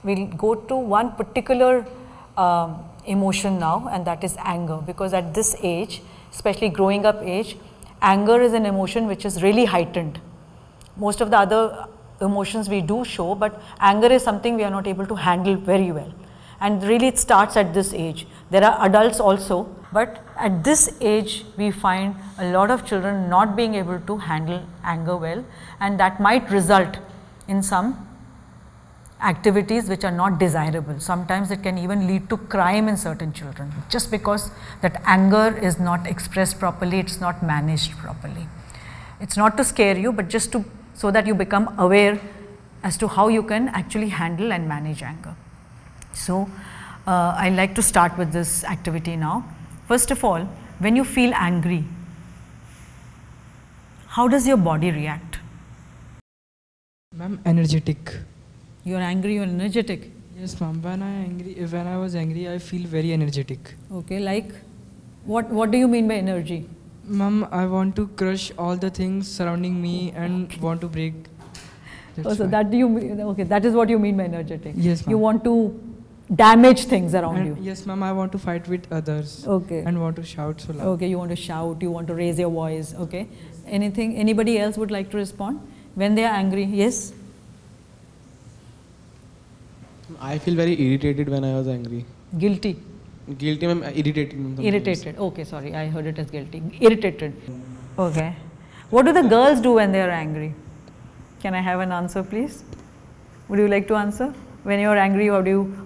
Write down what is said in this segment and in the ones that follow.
we'll go to one particular emotion now, and that is anger, because at this age, especially growing up age, anger is an emotion which is really heightened. Most of the other emotions we do show, but anger is something we are not able to handle very well. And really it starts at this age. There are adults also, but at this age we find a lot of children not being able to handle anger well, and that might result in some activities which are not desirable. Sometimes it can even lead to crime in certain children, just because that anger is not expressed properly, it's not managed properly. It's not to scare you, but just to so that you become aware as to how you can actually handle and manage anger. So, I like to start with this activity now. First of all, when you feel angry, how does your body react? Ma'am, energetic. You are angry, you are energetic? Yes, ma'am. When I was angry, I feel very energetic. Okay, like what do you mean by energy? Ma'am, I want to crush all the things surrounding me and want to break. Oh, so that do you mean, okay, that is what you mean by energetic. Yes, ma'am. You want to damage things around and you. Yes, ma'am. I want to fight with others. Okay. And want to shout so loud. Okay, you want to shout, you want to raise your voice. Okay. Anybody else would like to respond? When they are angry, yes? I feel very irritated when I was angry. Guilty. Guilty, ma'am. Irritated. Irritated. Okay, sorry, I heard it as guilty. Irritated. Okay. What do the girls do when they are angry? Can I have an answer, please? Would you like to answer? When you are angry,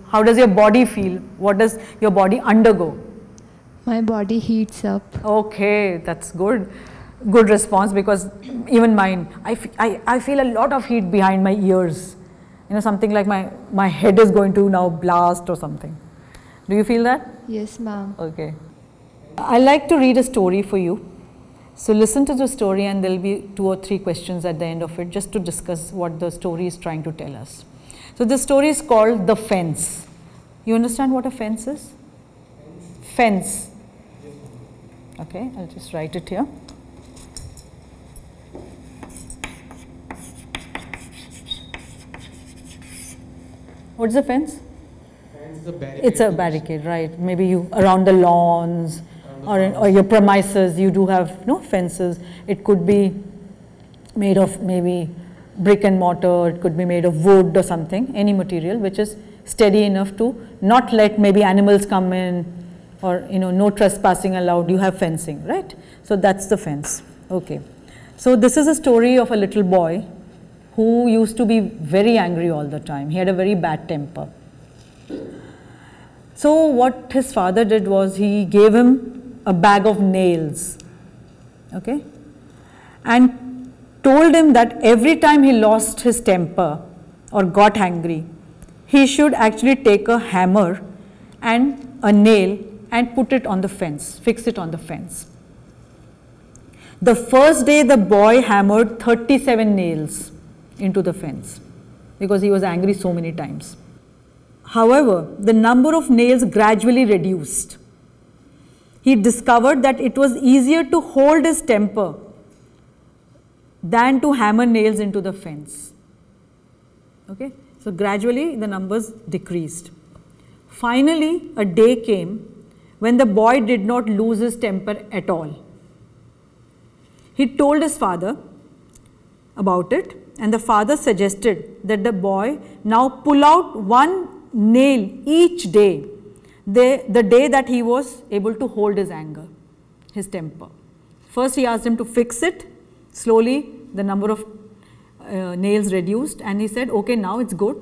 how does your body feel? What does your body undergo? My body heats up. Okay, that's good. Good response, because even mine, I feel a lot of heat behind my ears. You know, something like my head is going to now blast or something. Do you feel that? Yes, ma'am. Okay. I like to read a story for you. So listen to the story, and there will be 2 or 3 questions at the end of it, just to discuss what the story is trying to tell us. So the story is called The Fence. You understand what a fence is? Fence. Okay, I'll just write it here. What's a fence? It's a barricade, right? Maybe you around the lawns or your premises, you do have fences. It could be made of maybe brick and mortar, it could be made of wood or something, any material which is steady enough to not let maybe animals come in, or no trespassing allowed. You have fencing, right? So that's the fence. Okay. So this is a story of a little boy who used to be very angry all the time. He had a very bad temper. So what his father did was, he gave him a bag of nails, okay, and told him that every time he lost his temper or got angry, he should actually take a hammer and a nail and put it on the fence, fix it on the fence. The first day the boy hammered 37 nails into the fence because he was angry so many times. However, the number of nails gradually reduced. He discovered that it was easier to hold his temper than to hammer nails into the fence. Okay? So gradually the numbers decreased. Finally, a day came when the boy did not lose his temper at all. He told his father about it, and the father suggested that the boy now pull out one nail each day, the day that he was able to hold his anger, his temper. First he asked him to fix it. Slowly the number of nails reduced, and he said, okay, now it's good,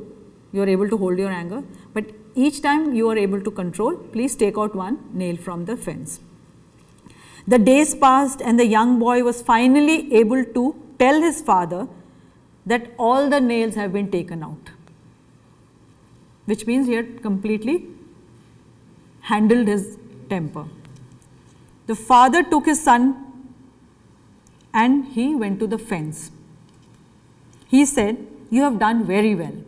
you are able to hold your anger, but each time you are able to control, please take out one nail from the fence. The days passed, and the young boy was finally able to tell his father that all the nails have been taken out, which means he had completely handled his temper. The father took his son and he went to the fence. He said, you have done very well,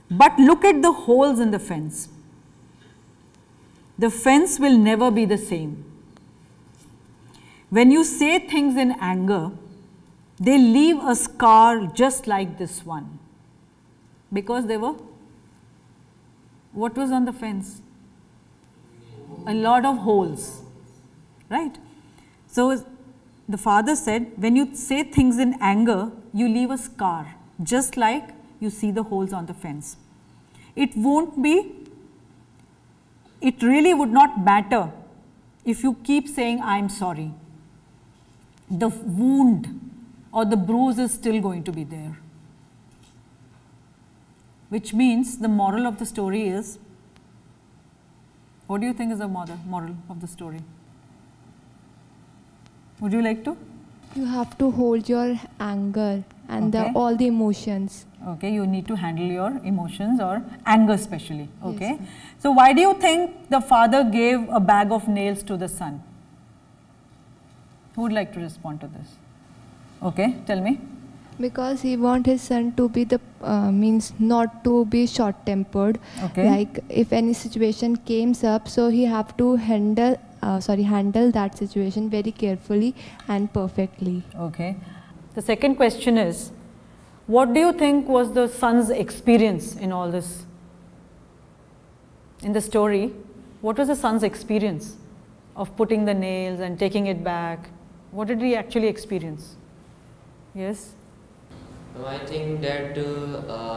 but look at the holes in the fence. The fence will never be the same. When you say things in anger, they leave a scar just like this one, because they were What was on the fence? A lot of holes, right? So the father said, when you say things in anger, you leave a scar, just like you see the holes on the fence. It really would not matter if you keep saying, I'm sorry. The wound or the bruise is still going to be there. Which means the moral of the story is, what do you think is the moral of the story? Would you like to? You have to hold your anger and Okay. all the emotions. Okay, you need to handle your emotions or anger especially. Okay. Yes. So why do you think the father gave a bag of nails to the son? Who would like to respond to this? Okay, tell me. Because he want his son to be means not to be short-tempered. Okay. Like if any situation comes up, so he have to handle that situation very carefully and perfectly. Okay. The second question is, what do you think was the son's experience in all this? In the story, what was the son's experience of putting the nails and taking it back? What did he actually experience? Yes? No, I think that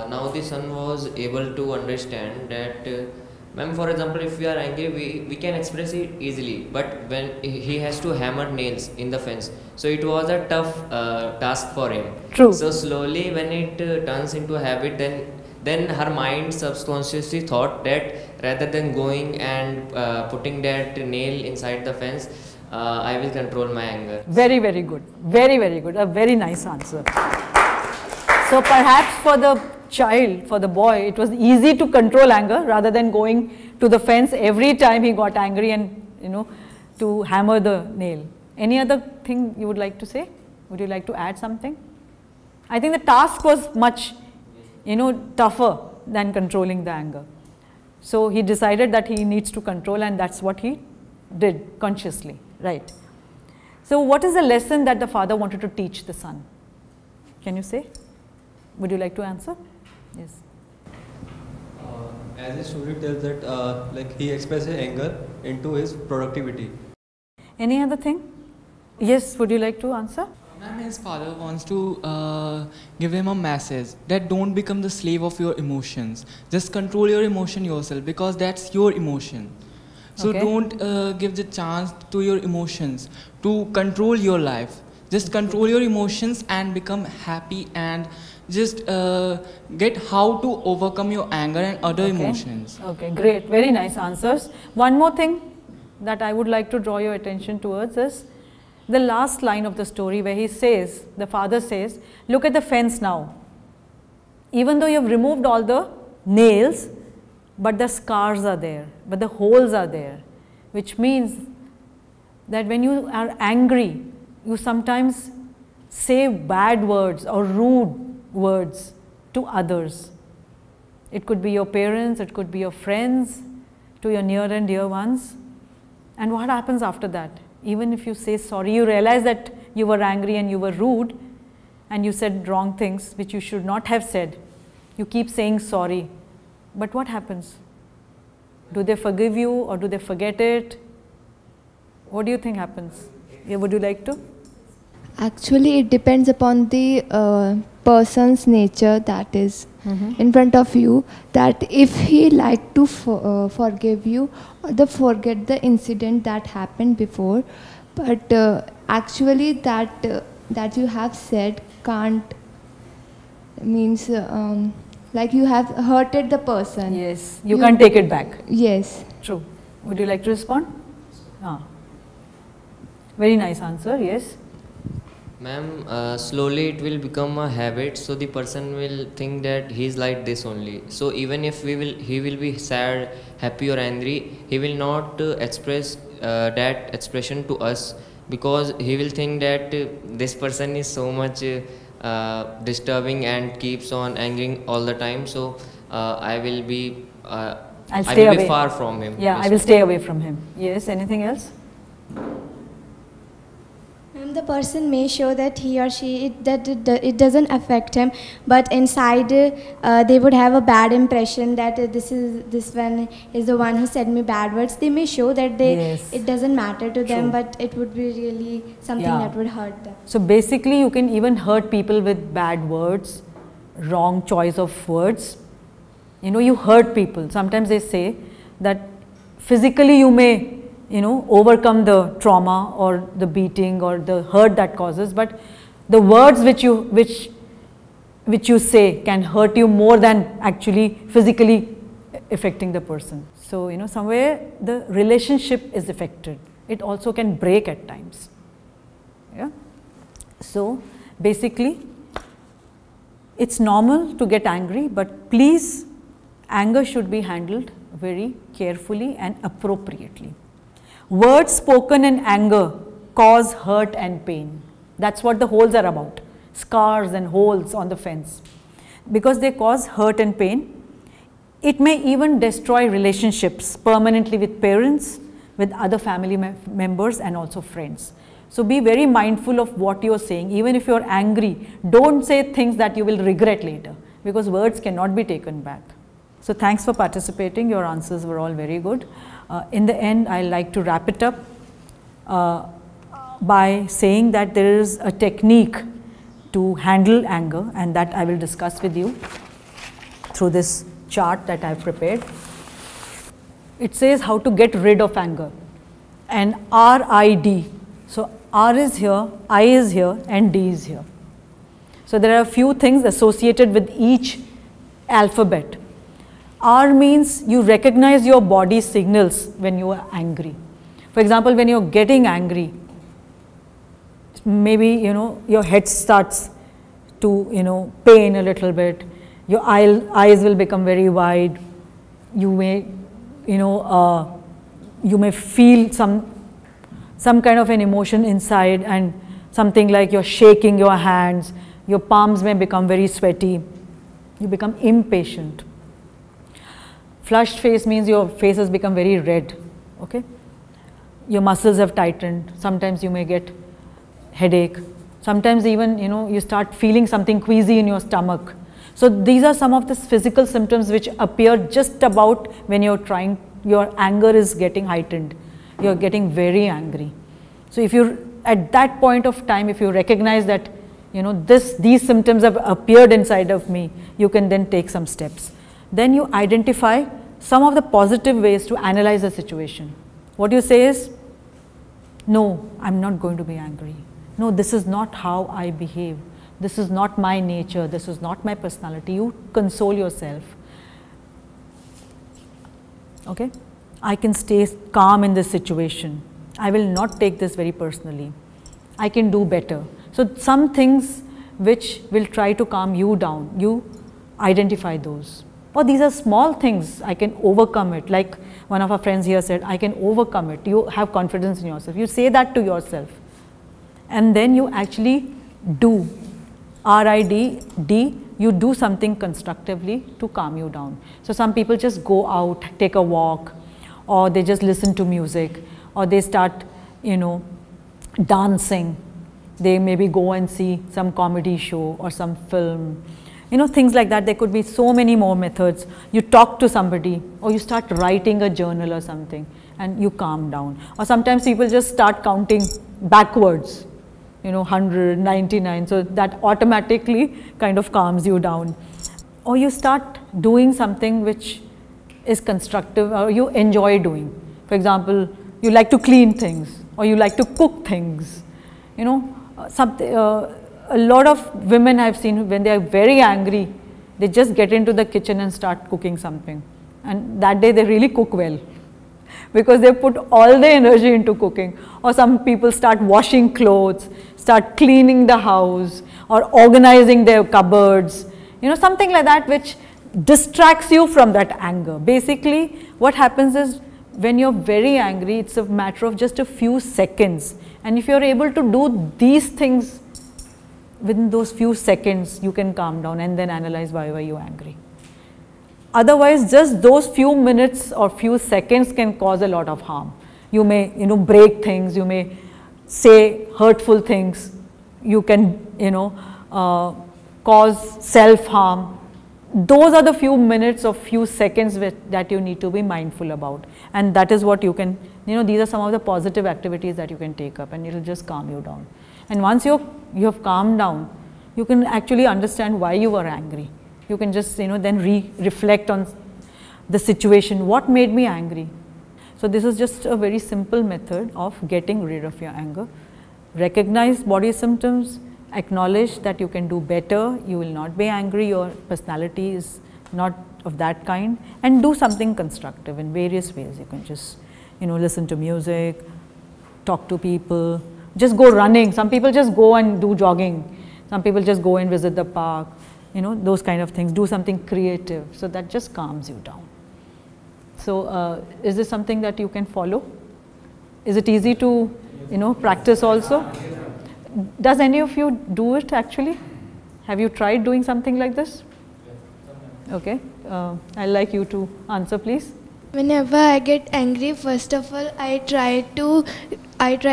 now the son was able to understand that, ma'am, for example, if we are angry, we can express it easily, but when he has to hammer nails in the fence, so it was a tough task for him. True. So slowly when it turns into a habit, then her mind subconsciously thought that rather than going and putting that nail inside the fence, I will control my anger. Very, very good. Very, very good. A very nice answer. So perhaps for the child, for the boy, it was easy to control anger rather than going to the fence every time he got angry and, to hammer the nail. Any other thing you would like to say? Would you like to add something? I think the task was much, tougher than controlling the anger. So he decided that he needs to control, and that's what he did consciously, right? So what is the lesson that the father wanted to teach the son? Can you say? Would you like to answer? Yes. As the story tells that like he expresses anger into his productivity. Any other thing? Yes, would you like to answer? Ma'am, his father wants to give him a message that don't become the slave of your emotions. Just control your emotion yourself, because that's your emotion. So Okay. don't give the chance to your emotions to control your life. Just control your emotions and become happy, and just get how to overcome your anger and other emotions. Okay, great. Very nice answers. One more thing that I would like to draw your attention towards is the last line of the story, where he says, the father says, look at the fence now. Even though you have removed all the nails, but the scars are there, but the holes are there, which means that when you are angry, you sometimes say bad words or rude words to others. It could be your parents, it could be your friends, to your near and dear ones. And what happens after that? Even if you say sorry, you realize that you were angry and you were rude and you said wrong things which you should not have said. You keep saying sorry. But what happens? Do they forgive you or do they forget it? What do you think happens? Yeah, would you like to? Actually, it depends upon the person's nature that is in front of you, that if he like to forgive you or forget the incident that happened before, but actually that you have said can't means like you have hurted the person. Yes, you can't take it back. Yes. True. Would you like to respond? Very nice answer, yes. Ma'am, slowly it will become a habit, so the person will think that he's like this only. So even if he will be sad, happy or angry, he will not express that expression to us, because he will think that this person is so much disturbing and keeps on angering all the time. So I will be far from him. Yeah, I will stay away from him. Yes, anything else? The person may show that he or she, it doesn't affect him, but inside they would have a bad impression that this one is the one who said me bad words. They may show that it doesn't matter to them, but it would be really something that would hurt them. So basically you can even hurt people with bad words, wrong choice of words. You know, you hurt people. Sometimes they say that physically you may, you know, overcome the trauma or the beating or the hurt that causes, but the words which you say can hurt you more than actually physically affecting the person. So, you know, somewhere the relationship is affected. It also can break at times. Yeah. So basically it's normal to get angry, but please, anger should be handled very carefully and appropriately. Words spoken in anger cause hurt and pain. That's what the holes are about, scars and holes on the fence. Because they cause hurt and pain, it may even destroy relationships permanently with parents, with other family members and also friends. So be very mindful of what you are saying. Even if you are angry, don't say things that you will regret later, because words cannot be taken back. So thanks for participating. Your answers were all very good. In the end, I like to wrap it up by saying that there is a technique to handle anger, and that I will discuss with you through this chart that I have prepared. It says how to get rid of anger, and RID. So R is here, I is here, and D is here. So there are a few things associated with each alphabet. R means you recognize your body signals when you are angry. For example, when you are getting angry, maybe, you know, your head starts to, you know, pain a little bit, your eyes will become very wide, you may, you know, you may feel some kind of an emotion inside, and something like you're shaking your hands, your palms may become very sweaty, you become impatient. Flushed face means your face has become very red, okay? Your muscles have tightened, sometimes you may get headache, sometimes even, you know, you start feeling something queasy in your stomach. So these are some of the physical symptoms which appear just about when your anger is getting heightened, you're getting very angry. So if you're at that point of time, if you recognize that, you know, these symptoms have appeared inside of me, you can then take some steps. Then you identify some of the positive ways to analyze the situation. What you say is, no, I'm not going to be angry. No, this is not how I behave. This is not my nature. This is not my personality. You console yourself. Okay? I can stay calm in this situation. I will not take this very personally. I can do better. So some things which will try to calm you down, you identify those. Or these are small things, I can overcome it. Like one of our friends here said, I can overcome it. You have confidence in yourself. You say that to yourself. And then you actually do. RID, you do something constructively to calm you down. So some people just go out, take a walk, or they just listen to music, or they start, you know, dancing. They maybe go and see some comedy show or some film. You know, things like that. There could be so many more methods. You talk to somebody, or you start writing a journal or something, and you calm down. Or sometimes people just start counting backwards, you know, 100, 99, so that automatically kind of calms you down. Or you start doing something which is constructive or you enjoy doing. For example, you like to clean things, or you like to cook things, you know, a lot of women I've seen, when they are very angry, they just get into the kitchen and start cooking something, and that day they really cook well because they put all their energy into cooking. Or some people start washing clothes, start cleaning the house, or organizing their cupboards, you know, something like that which distracts you from that anger. Basically what happens is, when you're very angry, it's a matter of just a few seconds, and if you're able to do these things within those few seconds, you can calm down and then analyze why were you angry. Otherwise, just those few minutes or few seconds can cause a lot of harm. You may, you know, break things, you may say hurtful things, you can, you know, cause self-harm. Those are the few minutes or few seconds that you need to be mindful about, and that is what you can, you know, these are some of the positive activities that you can take up, and it will just calm you down. And once you have calmed down, you can actually understand why you were angry. You can just, you know, then reflect on the situation, what made me angry. So this is just a very simple method of getting rid of your anger. Recognize body symptoms, acknowledge that you can do better, you will not be angry, your personality is not of that kind, and do something constructive in various ways. You can just, you know, listen to music, talk to people, just go running. Some people just go and do jogging, some people just go and visit the park, you know, those kind of things. Do something creative, so that just calms you down. So is this something that you can follow? Is it easy to, you know, practice also? Does any of you do it actually? Have you tried doing something like this? Okay, I'd like you to answer, please. Whenever I get angry, first of all, I try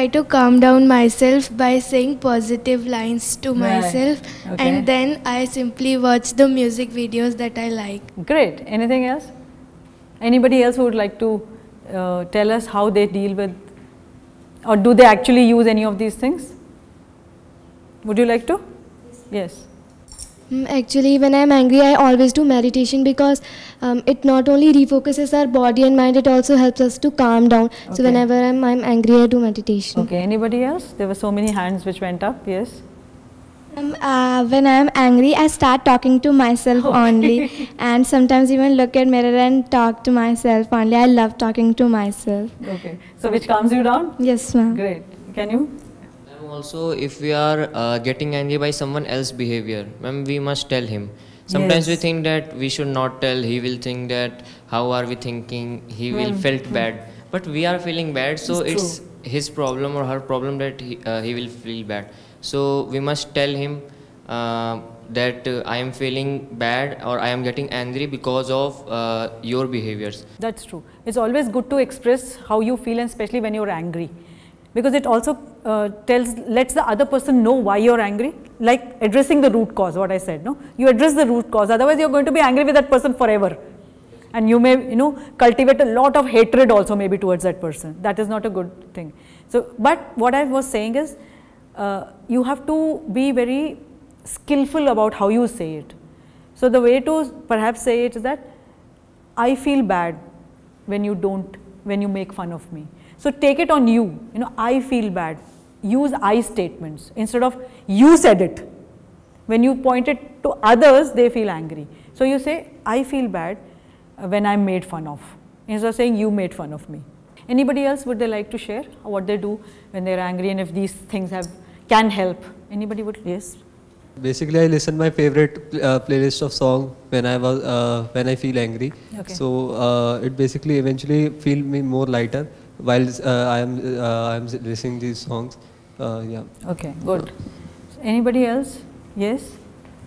to calm down myself by saying positive lines to myself, Okay. and then I simply watch the music videos that I like. Great. Anything else? Anybody else who would like to tell us how they deal with, or do they actually use any of these things? Would you like to? Yes. Actually, when I'm angry, I always do meditation because it not only refocuses our body and mind, it also helps us to calm down. Okay. So whenever I'm angry, I do meditation. Okay. Anybody else? There were so many hands which went up. Yes. When I'm angry, I start talking to myself only, and sometimes even look at mirror and talk to myself only. I love talking to myself. Okay. So which calms you down? Yes, ma'am. Great. Can you? Also, if we are getting angry by someone else's behavior, ma'am, we must tell him. Sometimes we Yes. think that we should not tell. He will think that how are we thinking? He will felt bad. But we are feeling bad, so it's his problem or her problem that he will feel bad. So we must tell him that I am feeling bad or I am getting angry because of your behaviors. That's true. It's always good to express how you feel, and especially when you're angry, because it also lets the other person know why you're angry, like addressing the root cause, what I said, no? You address the root cause, otherwise you're going to be angry with that person forever. And you may, you know, cultivate a lot of hatred also maybe towards that person. That is not a good thing. So, but what I was saying is, you have to be very skillful about how you say it. So the way to perhaps say it is that, I feel bad when you make fun of me. So take it on you, you know, I feel bad. Use I statements instead of you said it. When you point it to others, they feel angry. So you say, I feel bad when I'm made fun of, instead of saying you made fun of me. Anybody else, would they like to share what they do when they're angry, and if these things can help? Anybody would? Yes. Basically, I listen my favorite playlist of song when I feel angry. Okay. So it basically eventually feel me more lighter while I am listening these songs. Yeah. Okay, good. Anybody else? Yes.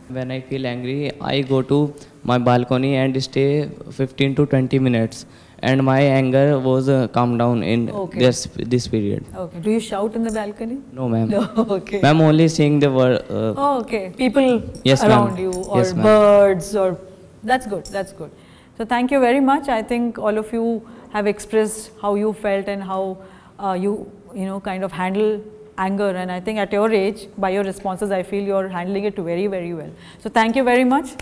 When I feel angry, I go to my balcony and stay 15 to 20 minutes, and my anger was calmed down in this period. Okay. Do you shout in the balcony? No, ma'am. No. Okay. Ma'am, only saying the word. Okay. People Yes, around ma'am. you, or Yes, ma'am. birds, or that's good. That's good. So thank you very much. I think all of you have expressed how you felt and how you kind of handle anger, and I think at your age, by your responses, I feel you're handling it very, very well. So thank you very much.